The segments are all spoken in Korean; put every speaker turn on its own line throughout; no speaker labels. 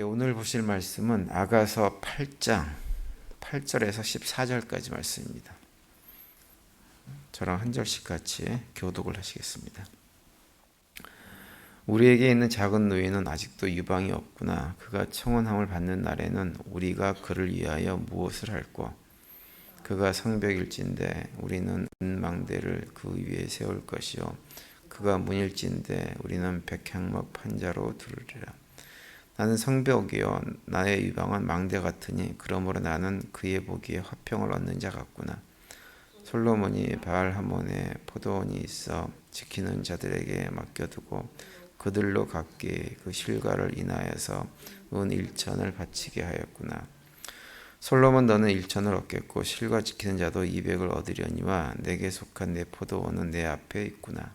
오늘 보실 말씀은 아가서 8장 8절에서 14절까지 말씀입니다. 저랑 한 절씩 같이 교독을 하시겠습니다. 우리에게 있는 작은 노예는 아직도 유방이 없구나. 그가 청혼함을 받는 날에는 우리가 그를 위하여 무엇을 할꼬? 그가 성벽일진데 우리는 은망대를 그 위에 세울 것이요 그가 문일진데 우리는 백향목 판자로 두르리라. 나는 성벽이요 나의 유방은 망대 같으니 그러므로 나는 그의 보기에 화평을 얻는 자 같구나. 솔로몬이 바알하몬에 포도원이 있어 지키는 자들에게 맡겨두고 그들로 각기 그 실과를 인하여서 은 1천을 바치게 하였구나. 솔로몬 너는 1천을 얻겠고 실과 지키는 자도 200을 얻으려니와 내게 속한 내 포도원은 내 앞에 있구나.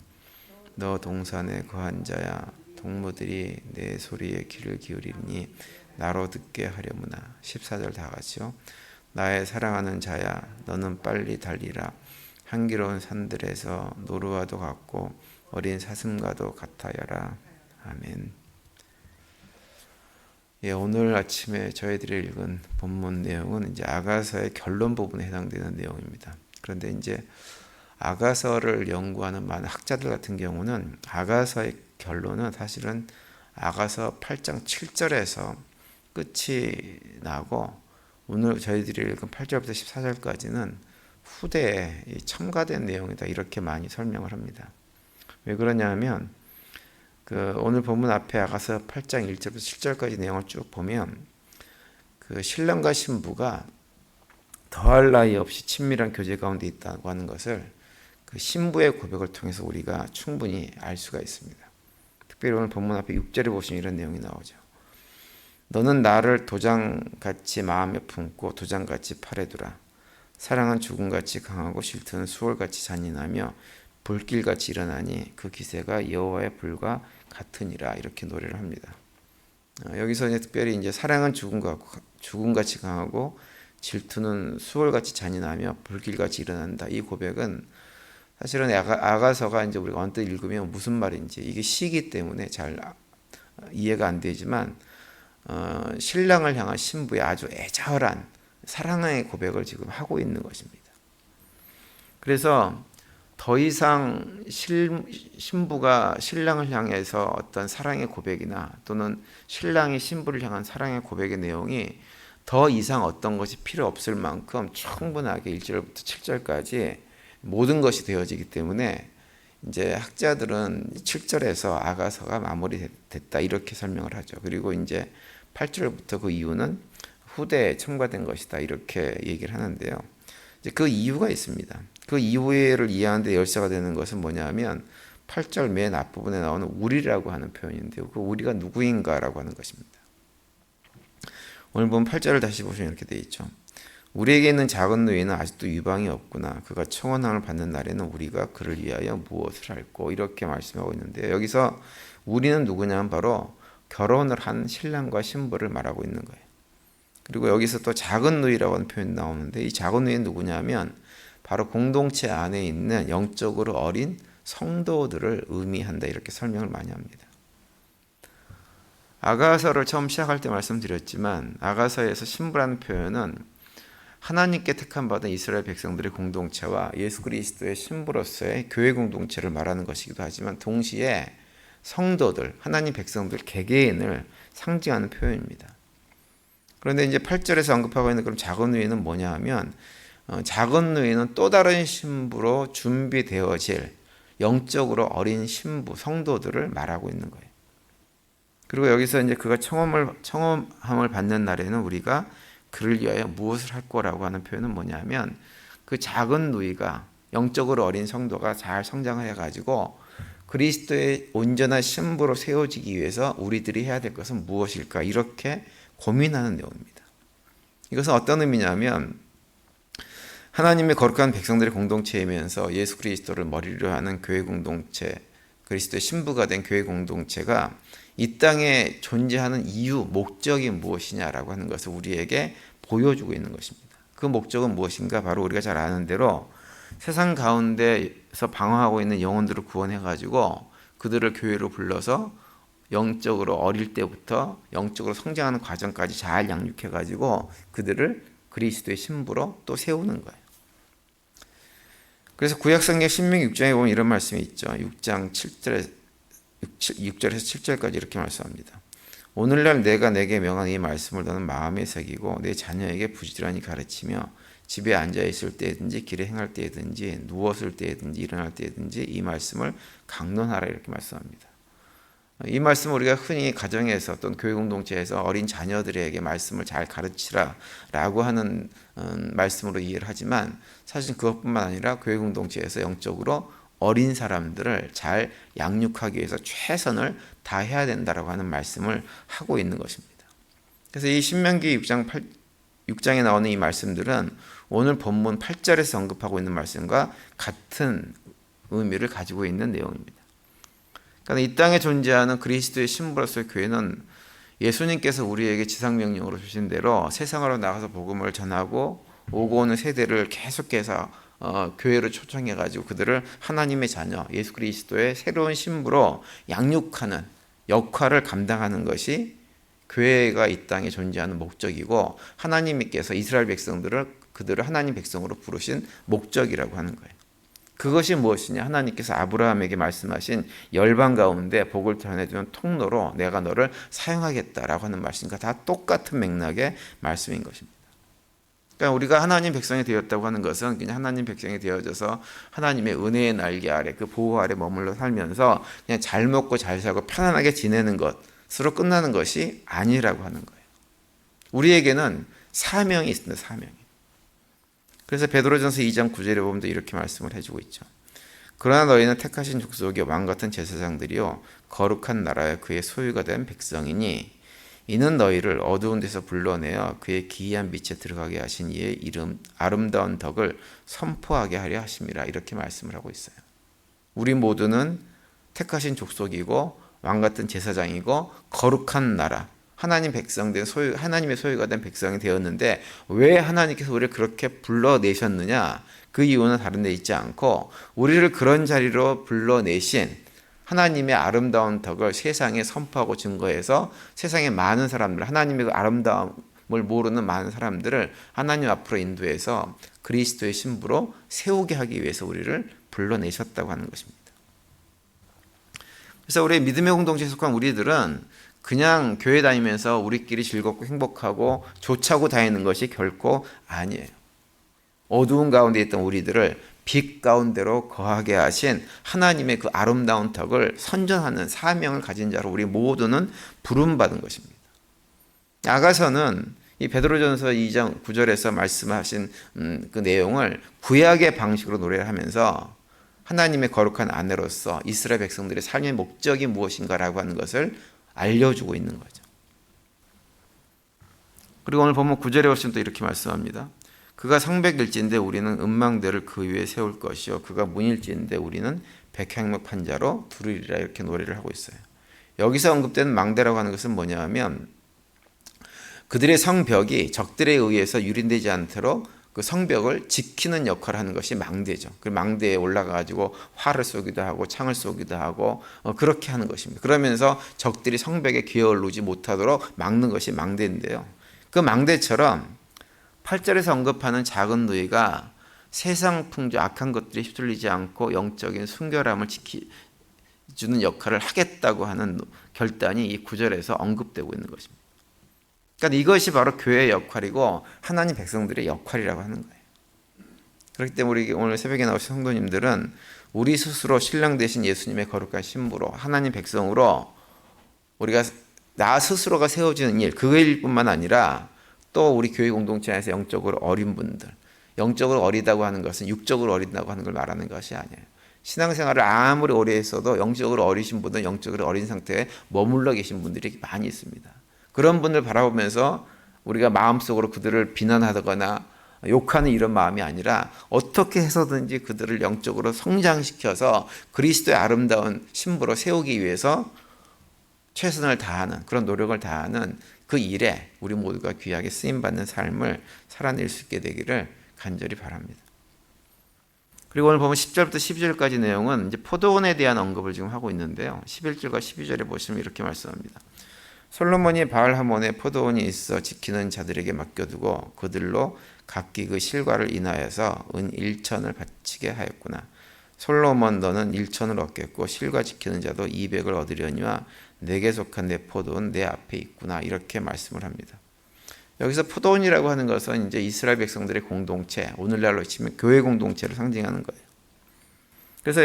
너 동산에 거한 자야 동무들이 내 소리에 귀를 기울이니 나로 듣게 하려무나. 14절 다 같이요. 나의 사랑하는 자야 너는 빨리 달리라. 향기로운 산들에서 노루와도 같고 어린 사슴과도 같아여라. 아멘. 오늘 아침에 저희들이 읽은 본문 내용은 이제 아가서의 결론 부분에 해당되는 내용입니다. 그런데 이제 아가서를 연구하는 많은 학자들 같은 경우는 아가서의 결론은 사실은 아가서 8장 7절에서 끝이 나고 오늘 저희들이 읽은 8절부터 14절까지는 후대에 첨가된 내용이다 이렇게 많이 설명을 합니다. 왜 그러냐면 오늘 본문 앞에 아가서 8장 1절부터 7절까지 내용을 쭉 보면 그 신랑과 신부가 더할 나위 없이 친밀한 교제 가운데 있다고 하는 것을 그 신부의 고백을 통해서 우리가 충분히 알 수가 있습니다. 특별히 오늘 본문 앞에 6절에 보시면 이런 내용이 나오죠. 너는 나를 도장같이 마음에 품고 도장같이 팔에 두라. 사랑은 죽음같이 강하고 질투는 수월같이 잔인하며 불길같이 일어나니 그 기세가 여호와의 불과 같으니라. 이렇게 노래를 합니다. 여기서 이제 특별히 이제 사랑은 죽음같이 강하고 질투는 수월같이 잔인하며 불길같이 일어난다. 이 고백은 사실은 아가서가 이제 우리가 언뜻 읽으면 무슨 말인지 이게 시기 때문에 잘 이해가 안 되지만 신랑을 향한 신부의 아주 애절한 사랑의 고백을 지금 하고 있는 것입니다. 그래서 더 이상 신부가 신랑을 향해서 어떤 사랑의 고백이나 또는 신랑이 신부를 향한 사랑의 고백의 내용이 더 이상 어떤 것이 필요 없을 만큼 충분하게 1절부터 7절까지 모든 것이 되어지기 때문에 이제 학자들은 7절에서 아가서가 마무리됐다 이렇게 설명을 하죠. 그리고 이제 8절부터 그 이유는 후대에 첨가된 것이다 이렇게 얘기를 하는데요. 이제 그 이유가 있습니다. 그 이유를 이해하는데 열쇠가 되는 것은 뭐냐면 8절 맨 앞부분에 나오는 우리라고 하는 표현인데요. 그 우리가 누구인가라고 하는 것입니다. 오늘 보면 8절을 다시 보시면 이렇게 되어 있죠. 우리에게 있는 작은 노예는 아직도 유방이 없구나. 그가 청혼함을 받는 날에는 우리가 그를 위하여 무엇을 할꼬? 이렇게 말씀하고 있는데요. 여기서 우리는 누구냐면 바로 결혼을 한 신랑과 신부를 말하고 있는 거예요. 그리고 여기서 또 작은 노예라고 하는 표현이 나오는데 이 작은 노예는 누구냐면 바로 공동체 안에 있는 영적으로 어린 성도들을 의미한다 이렇게 설명을 많이 합니다. 아가서를 처음 시작할 때 말씀드렸지만 아가서에서 신부라는 표현은 하나님께 택함받은 이스라엘 백성들의 공동체와 예수 그리스도의 신부로서의 교회 공동체를 말하는 것이기도 하지만 동시에 성도들, 하나님 백성들, 개개인을 상징하는 표현입니다. 그런데 이제 8절에서 언급하고 있는 그럼 작은 노예는 뭐냐 하면 작은 노예는 또 다른 신부로 준비되어질 영적으로 어린 신부, 성도들을 말하고 있는 거예요. 그리고 여기서 이제 그가 청혼함을 받는 날에는 우리가 그를 위하여 무엇을 할 거라고 하는 표현은 뭐냐면 그 작은 누이가 영적으로 어린 성도가 잘 성장해 가지고 그리스도의 온전한 신부로 세워지기 위해서 우리들이 해야 될 것은 무엇일까 이렇게 고민하는 내용입니다. 이것은 어떤 의미냐면 하나님의 거룩한 백성들의 공동체이면서 예수 그리스도를 머리로 하는 교회 공동체, 그리스도의 신부가 된 교회 공동체가 이 땅에 존재하는 이유, 목적이 무엇이냐라고 하는 것을 우리에게 보여주고 있는 것입니다. 그 목적은 무엇인가? 바로 우리가 잘 아는 대로 세상 가운데서 방황하고 있는 영혼들을 구원해가지고 그들을 교회로 불러서 영적으로 어릴 때부터 영적으로 성장하는 과정까지 잘 양육해가지고 그들을 그리스도의 신부로 또 세우는 거예요. 그래서 구약성경 신명기 6장에 보면 이런 말씀이 있죠. 6장 7절에서 7절까지 이렇게 말씀합니다. 오늘날 내가 내게 명한 이 말씀을 너는 마음에 새기고 내 자녀에게 부지런히 가르치며 집에 앉아 있을 때든지 길에 행할 때든지 누웠을 때든지 일어날 때든지 이 말씀을 강론하라 이렇게 말씀합니다. 이 말씀을 우리가 흔히 가정에서 또는 교회 공동체에서 어린 자녀들에게 말씀을 잘 가르치라라고 하는 말씀으로 이해를 하지만 사실 그것뿐만 아니라 교회 공동체에서 영적으로 어린 사람들을 잘 양육하기 위해서 최선을 다해야 된다라고 하는 말씀을 하고 있는 것입니다. 그래서 이 신명기 6장에 나오는 이 말씀들은 오늘 본문 8절에서 언급하고 있는 말씀과 같은 의미를 가지고 있는 내용입니다. 그러니까 이 땅에 존재하는 그리스도의 신부로서의 교회는 예수님께서 우리에게 지상명령으로 주신 대로 세상으로 나가서 복음을 전하고 오고 오는 세대를 계속해서 교회로 초청해가지고 그들을 하나님의 자녀 예수 그리스도의 새로운 신부로 양육하는 역할을 감당하는 것이 교회가 이 땅에 존재하는 목적이고 하나님께서 이스라엘 그들을 하나님 백성으로 부르신 목적이라고 하는 거예요. 그것이 무엇이냐? 하나님께서 아브라함에게 말씀하신 열방 가운데 복을 전해주는 통로로 내가 너를 사용하겠다라고 하는 말씀과 다 똑같은 맥락의 말씀인 것입니다. 그러니까 우리가 하나님 백성이 되었다고 하는 것은 그냥 하나님 백성이 되어져서 하나님의 은혜의 날개 아래 그 보호 아래 머물러 살면서 그냥 잘 먹고 잘 살고 편안하게 지내는 것으로 끝나는 것이 아니라고 하는 거예요. 우리에게는 사명이 있습니다. 사명이. 그래서 베드로전서 2장 9절에 보면 이렇게 말씀을 해주고 있죠. 그러나 너희는 택하신 족속의 왕같은 제사장들이요 거룩한 나라의 그의 소유가 된 백성이니 이는 너희를 어두운 데서 불러내어 그의 기이한 빛에 들어가게 하신 이의 이름 아름다운 덕을 선포하게 하려 하심이라 이렇게 말씀을 하고 있어요. 우리 모두는 택하신 족속이고 왕같은 제사장이고 거룩한 나라 하나님 백성된 하나님의 소유가 된 백성이 되었는데 왜 하나님께서 우리를 그렇게 불러내셨느냐? 그 이유는 다른 데 있지 않고 우리를 그런 자리로 불러내신 하나님의 아름다운 덕을 세상에 선포하고 증거해서 세상의 많은 사람들, 하나님의 아름다움을 모르는 많은 사람들을 하나님 앞으로 인도해서 그리스도의 신부로 세우게 하기 위해서 우리를 불러내셨다고 하는 것입니다. 그래서 우리 믿음의 공동체에 속한 우리들은 그냥 교회 다니면서 우리끼리 즐겁고 행복하고 좋자고 다니는 것이 결코 아니에요. 어두운 가운데 있던 우리들을 빛 가운데로 거하게 하신 하나님의 그 아름다운 덕을 선전하는 사명을 가진 자로 우리 모두는 부름받은 것입니다. 아가서는 이 베드로전서 2장 9절에서 말씀하신 그 내용을 구약의 방식으로 노래를 하면서 하나님의 거룩한 아내로서 이스라엘 백성들의 삶의 목적이 무엇인가라고 하는 것을 알려주고 있는 거죠. 그리고 오늘 보면 9절에 보시면 또 이렇게 말씀합니다. 그가 성백일진데 우리는 음망대를 그 위에 세울 것이요 그가 문일진데 우리는 백향목 판자로 두르리라 이렇게 노래를 하고 있어요. 여기서 언급되는 망대라고 하는 것은 뭐냐 하면 그들의 성벽이 적들에 의해서 유린되지 않도록 그 성벽을 지키는 역할을 하는 것이 망대죠. 그 망대에 올라가가지고 활을 쏘기도 하고 창을 쏘기도 하고 그렇게 하는 것입니다. 그러면서 적들이 성벽에 기어오르지 못하도록 막는 것이 망대인데요. 그 망대처럼 8절에서 언급하는 작은 누이가 세상 풍조 악한 것들이 휩쓸리지 않고 영적인 순결함을 지키주는 역할을 하겠다고 하는 결단이 이 9절에서 언급되고 있는 것입니다. 그러니까 이것이 바로 교회의 역할이고 하나님 백성들의 역할이라고 하는 거예요. 그렇기 때문에 우리 오늘 새벽에 나오신 성도님들은 우리 스스로 신랑 되신 예수님의 거룩한 신부로 하나님 백성으로 우리가 나 스스로가 세워지는 일, 그 일뿐만 아니라 또 우리 교회 공동체 안에서 영적으로 어린 분들, 영적으로 어리다고 하는 것은 육적으로 어린다고 하는 걸 말하는 것이 아니에요. 신앙생활을 아무리 오래 했어도 영적으로 어리신 분은 영적으로 어린 상태에 머물러 계신 분들이 많이 있습니다. 그런 분들 바라보면서 우리가 마음속으로 그들을 비난하거나 욕하는 이런 마음이 아니라 어떻게 해서든지 그들을 영적으로 성장시켜서 그리스도의 아름다운 신부로 세우기 위해서 최선을 다하는 그런 노력을 다하는 그 일에 우리 모두가 귀하게 쓰임받는 삶을 살아낼 수 있게 되기를 간절히 바랍니다. 그리고 오늘 보면 10절부터 12절까지 내용은 이제 포도원에 대한 언급을 지금 하고 있는데요. 11절과 12절에 보시면 이렇게 말씀합니다. 솔로몬이 바알하몬에 포도원이 있어 지키는 자들에게 맡겨두고 그들로 각기 그 실과를 인하여서 은 1천을 바치게 하였구나. 솔로몬 너는 1천을 얻겠고 실과 지키는 자도 200을 얻으려니와 내게 속한 내 포도원 내 앞에 있구나. 이렇게 말씀을 합니다. 여기서 포도원이라고 하는 것은 이제 이스라엘 백성들의 공동체, 오늘날로 치면 교회 공동체를 상징하는 거예요. 그래서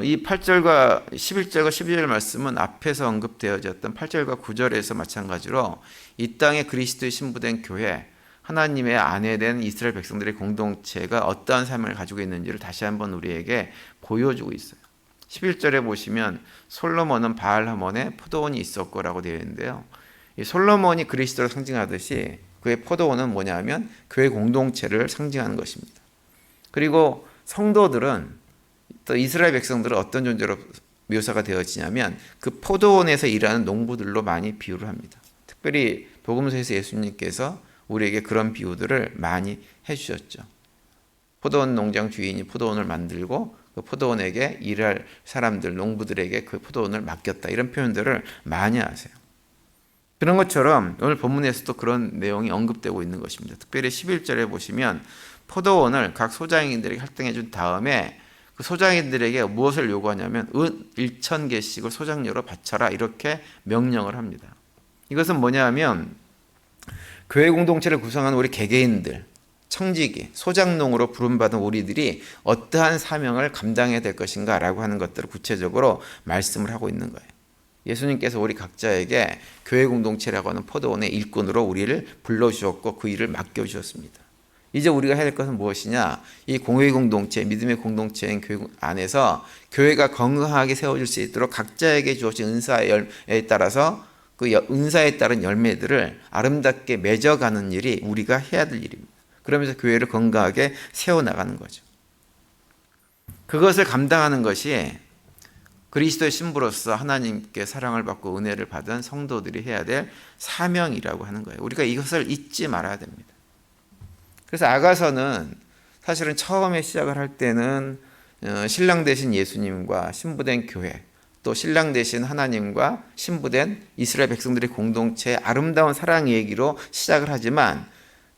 이 8절과 11절과 12절 말씀은 앞에서 언급되어졌던 8절과 9절에서 마찬가지로 이 땅에 그리스도의 신부된 교회, 하나님의 아내된 이스라엘 백성들의 공동체가 어떠한 삶을 가지고 있는지를 다시 한번 우리에게 보여주고 있어요. 11절에 보시면 솔로몬은 바알하몬에 포도원이 있었고라고 되어 있는데요. 이 솔로몬이 그리스도를 상징하듯이 그의 포도원은 뭐냐면 교회 공동체를 상징하는 것입니다. 그리고 성도들은 또 이스라엘 백성들은 어떤 존재로 묘사가 되어지냐면 그 포도원에서 일하는 농부들로 많이 비유를 합니다. 특별히 복음서에서 예수님께서 우리에게 그런 비유들을 많이 해주셨죠. 포도원 농장 주인이 포도원을 만들고 그 포도원에게 일할 사람들, 농부들에게 그 포도원을 맡겼다. 이런 표현들을 많이 하세요. 그런 것처럼 오늘 본문에서도 그런 내용이 언급되고 있는 것입니다. 특별히 11절에 보시면 포도원을 각 소장인들에게 할당해 준 다음에 그 소장인들에게 무엇을 요구하냐면 은 1,000개씩을 소장료로 바쳐라. 이렇게 명령을 합니다. 이것은 뭐냐면 교회 공동체를 구성하는 우리 개개인들, 청지기, 소장농으로 부름받은 우리들이 어떠한 사명을 감당해야 될 것인가 라고 하는 것들을 구체적으로 말씀을 하고 있는 거예요. 예수님께서 우리 각자에게 교회 공동체라고 하는 포도원의 일꾼으로 우리를 불러주셨고 그 일을 맡겨주셨습니다. 이제 우리가 해야 될 것은 무엇이냐? 이 공회 공동체, 믿음의 공동체인 교회 안에서 교회가 건강하게 세워질 수 있도록 각자에게 주어진 은사에 따라서 그 은사에 따른 열매들을 아름답게 맺어가는 일이 우리가 해야 될 일입니다. 그러면서 교회를 건강하게 세워나가는 거죠. 그것을 감당하는 것이 그리스도의 신부로서 하나님께 사랑을 받고 은혜를 받은 성도들이 해야 될 사명이라고 하는 거예요. 우리가 이것을 잊지 말아야 됩니다. 그래서 아가서는 사실은 처음에 시작을 할 때는 신랑 되신 예수님과 신부된 교회, 또 신랑 되신 하나님과 신부된 이스라엘 백성들의 공동체의 아름다운 사랑 얘기로 시작을 하지만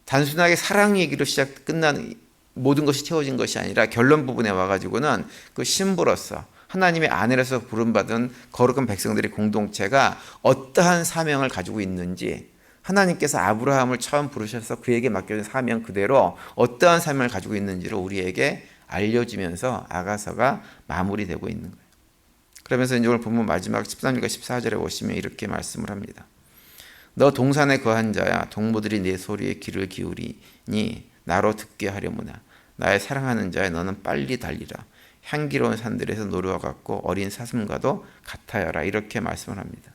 단순하게 사랑 얘기로 끝난 모든 것이 채워진 것이 아니라 결론 부분에 와가지고는 그 신부로서 하나님의 아내로서 부름받은 거룩한 백성들의 공동체가 어떠한 사명을 가지고 있는지, 하나님께서 아브라함을 처음 부르셔서 그에게 맡겨진 사명 그대로 어떠한 사명을 가지고 있는지를 우리에게 알려주면서 아가서가 마무리되고 있는 거예요. 그러면서 이제 오늘 본문 마지막 13절과 14절에 보시면 이렇게 말씀을 합니다. 너 동산에 거한 자야, 동무들이 내 소리에 귀를 기울이니 나로 듣게 하려무나. 나의 사랑하는 자야, 너는 빨리 달리라. 향기로운 산들에서 노루와 같고 어린 사슴과도 같아여라. 이렇게 말씀을 합니다.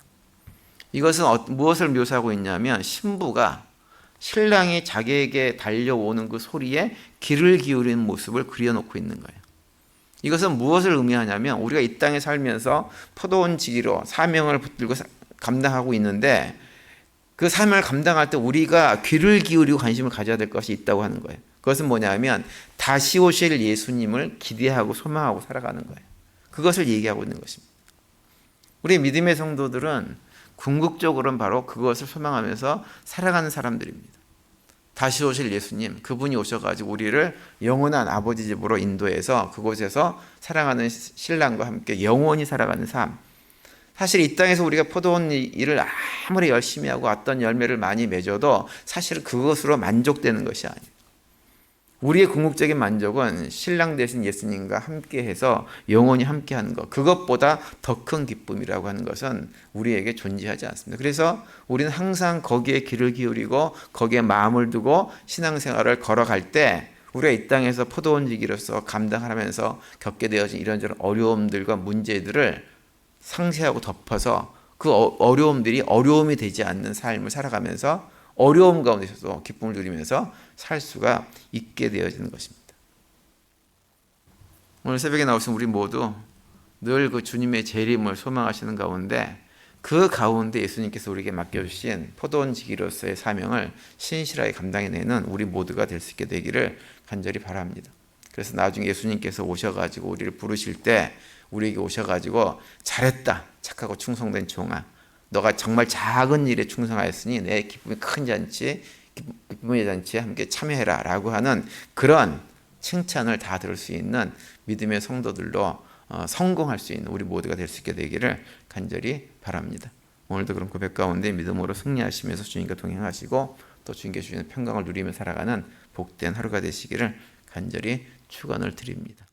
이것은 무엇을 묘사하고 있냐면 신부가 신랑이 자기에게 달려오는 그 소리에 귀를 기울이는 모습을 그려놓고 있는 거예요. 이것은 무엇을 의미하냐면 우리가 이 땅에 살면서 포도원 지기로 사명을 붙들고 감당하고 있는데 그 사명을 감당할 때 우리가 귀를 기울이고 관심을 가져야 될 것이 있다고 하는 거예요. 그것은 뭐냐면 다시 오실 예수님을 기대하고 소망하고 살아가는 거예요. 그것을 얘기하고 있는 것입니다. 우리 믿음의 성도들은 궁극적으로는 바로 그것을 소망하면서 살아가는 사람들입니다. 다시 오실 예수님, 그분이 오셔가지고 우리를 영원한 아버지 집으로 인도해서 그곳에서 사랑하는 신랑과 함께 영원히 살아가는 삶. 사실 이 땅에서 우리가 포도원 일을 아무리 열심히 하고 어떤 열매를 많이 맺어도 사실 그것으로 만족되는 것이 아니에요. 우리의 궁극적인 만족은 신랑 되신 예수님과 함께해서 영원히 함께하는 것, 그것보다 더 큰 기쁨이라고 하는 것은 우리에게 존재하지 않습니다. 그래서 우리는 항상 거기에 귀를 기울이고 거기에 마음을 두고 신앙생활을 걸어갈 때 우리가 이 땅에서 포도원지기로서 감당하면서 겪게 되어진 이런저런 어려움들과 문제들을 상세하고 덮어서 그 어려움들이 어려움이 되지 않는 삶을 살아가면서 어려움 가운데서도 기쁨을 누리면서 살 수가 있게 되어지는 것입니다. 오늘 새벽에 나오신 우리 모두 늘 그 주님의 재림을 소망하시는 가운데 그 가운데 예수님께서 우리에게 맡겨주신 포도원지기로서의 사명을 신실하게 감당해내는 우리 모두가 될 수 있게 되기를 간절히 바랍니다. 그래서 나중에 예수님께서 오셔가지고 우리를 부르실 때 우리에게 오셔가지고 잘했다 착하고 충성된 종아, 너가 정말 작은 일에 충성하였으니 내 기쁨이 큰 잔치, 기쁨의 잔치에 함께 참여해라 라고 하는 그런 칭찬을 다 들을 수 있는 믿음의 성도들로 성공할 수 있는 우리 모두가 될 수 있게 되기를 간절히 바랍니다. 오늘도 그런 고백 가운데 믿음으로 승리하시면서 주님과 동행하시고 또 주님께 주시는 평강을 누리며 살아가는 복된 하루가 되시기를 간절히 축원을 드립니다.